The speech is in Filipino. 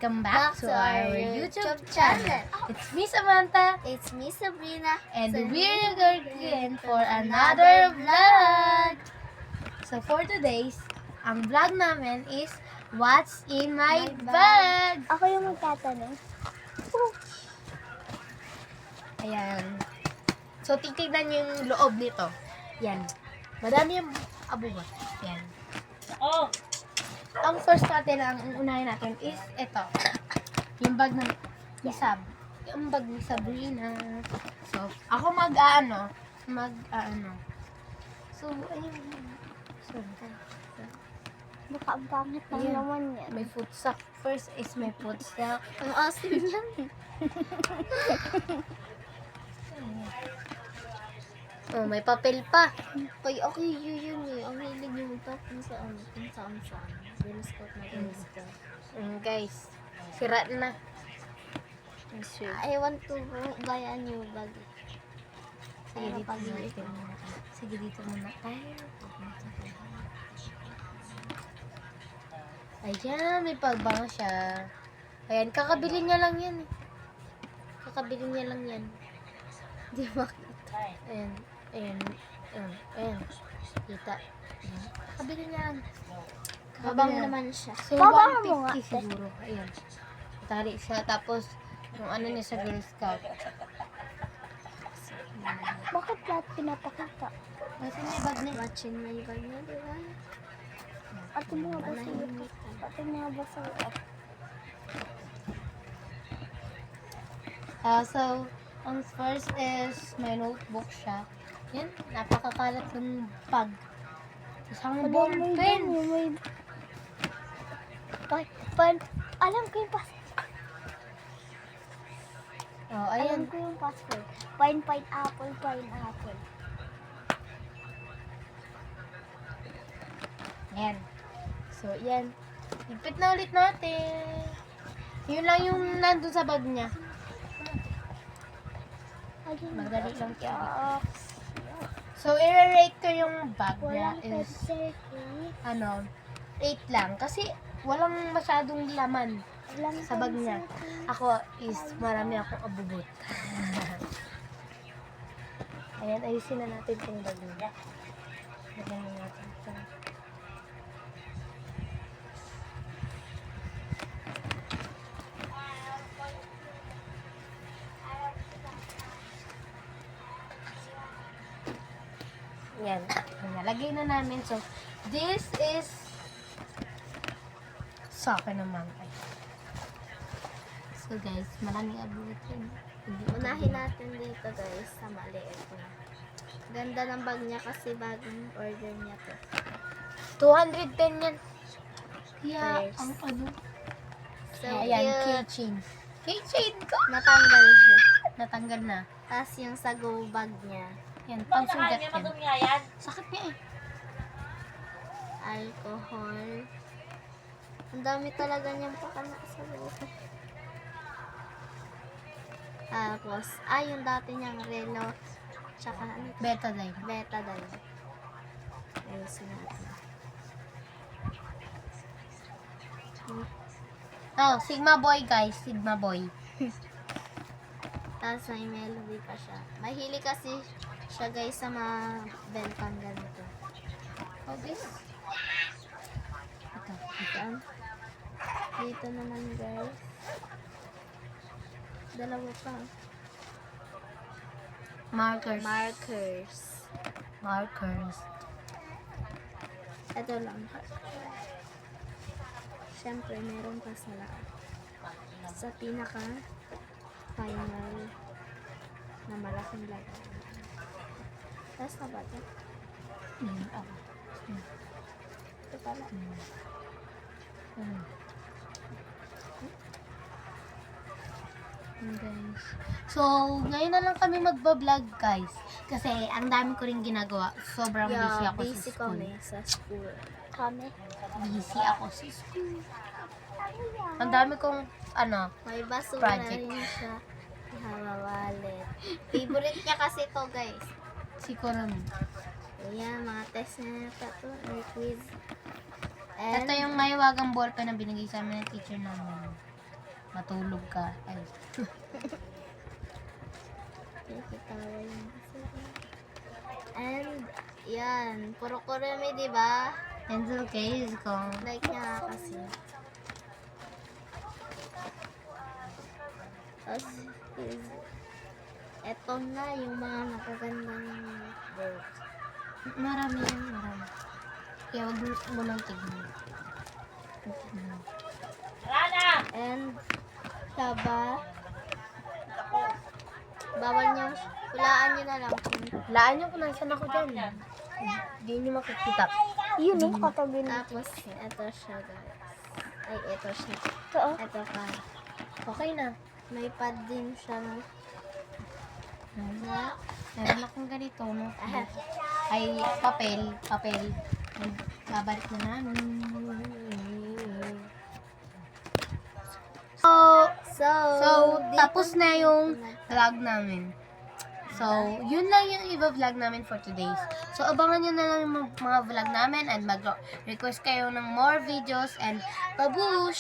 welcome back to our YouTube channel. It's me, Samantha, It's me, Sabrina. and So, we're again for another vlog. So for today's, ang vlog namin is What's in my bag? Ako yung magtatanong. Ayan. So titignan niyo yung loob nito. Yan. Madami yung abuba. Yan. Oh, Ang first natin, ang unahin natin is ito. Yung bag ng ni Sab. Yung bag ni Sabrina. So, ako mag-ano. So, ayun. So, Baka ang pangit lang Ayan. naman yan. may foot sock. First is may foot sock. Ang asin lang. Oh, may papel pa. Kay okay yun eh. Ang hilig yung top kung saan. Binuskot na binuskot. Guys, sira na. I want to buy a new bag. Sige, Pero dito pag muna. ito. Sige, dito muna tayo. Ayan, may pagbang siya. Ayan, kakabili niya lang yan eh. Kakabili niya lang yan. Di ba kita? Ayan, ayan, ayan, ayan. Kita. Ayan. Kakabili niya lang. Mabango naman siya. So, Pabango mo nga. 150 siguro. Ayan. Tali siya. Tapos, yung ano niya sa Girl Scout. Bakit lahat pinapakita? Kasi may bag niya. Watching my bag na, di ba? At yung mga basa At yung mga basa So, ang first is may notebook siya. Yan, napakakalat ng bag. Isang ball pen. Alam ko yung password. Oh, Alam ayan. ko yung password. Pineapple. Ayan. So, yan. Ipit na ulit natin. Yun lang yung nandun sa bag niya. Madali lang siya. So, i-rate ko yung bag niya Walang is, Pepsi. 8 lang. Kasi, walang masyadong laman Walang sa bag niya. Ako is, marami akong abubot. Ayan, ayusin na natin itong bag niya. Lagyan na natin ito. Yan. Nalagay na namin. So, this is sa akin naman. Ay. So, guys, maraming abot yun. Unahin natin dito guys sa maliit na. Ganda ng bag niya kasi bagong order niya to. 210 yan. Yeah, Yes. ang ano. So Ayan, cute. keychain. Keychain ko! Natanggal siya. Natanggal na. Tapos yung sa go bag niya. Yan, bakit pangsugat may yan. madumi nga yan? Sakit niya eh. Alcohol. Ang dami talaga niyang pakana sa buhay. Tapos, yung dati niyang relo. Tsaka ano? Betadine. Betadine. Ayusin natin. Oh, Sigma Boy guys. Sigma Boy. Tapos may melody pa siya. Mahilig kasi siya guys sa mga bentang ganito. Oh, this. Ito. Saan? Dito naman guys. Dalawa pa. Markers. Markers. Markers. Ito lang. Siyempre, meron pa sa lahat. Sa pinaka final na malaking lagay. Tapos na ba ito? Ito pala. Guys. So, ngayon na lang kami magbablog guys. Kasi ang dami ko rin ginagawa. Sobrang busy ako sa busy school. kami sa school. Kami? Busy ako sa school. Ang dami kong, May basura Project. rin siya. Wallet. Favorite niya kasi to guys. si Coron. Ayan, mga test na ito to. May quiz. Ito yung mahiwagang ballpen na binigay sa amin ng teacher namin. matulog ka. Ay. Nakikitawa yung isa. And, yan. Puro kurumi, di ba? And okay, is kung Like niya kasi. Tapos, eto na yung mga nakagandang bird. marami yan, marami. Kaya wag mo nang tignan. And, saba. Bawal niyo, hulaan niyo na lang kung Laan nyo kung nasan ako dyan. Hindi nyo makikita. yun yung katabi na. Tapos, eto siya, guys. Ay, eto siya. Eto pa. Okay na. May pad din siya. No? Meron akong ganito, no? Ay, papel. Babalik na namin. So, tapos na yung vlog namin. So, yun lang yung i-vlog namin for today. So, abangan nyo na lang yung mga vlog namin and mag-request kayo ng more videos and babush!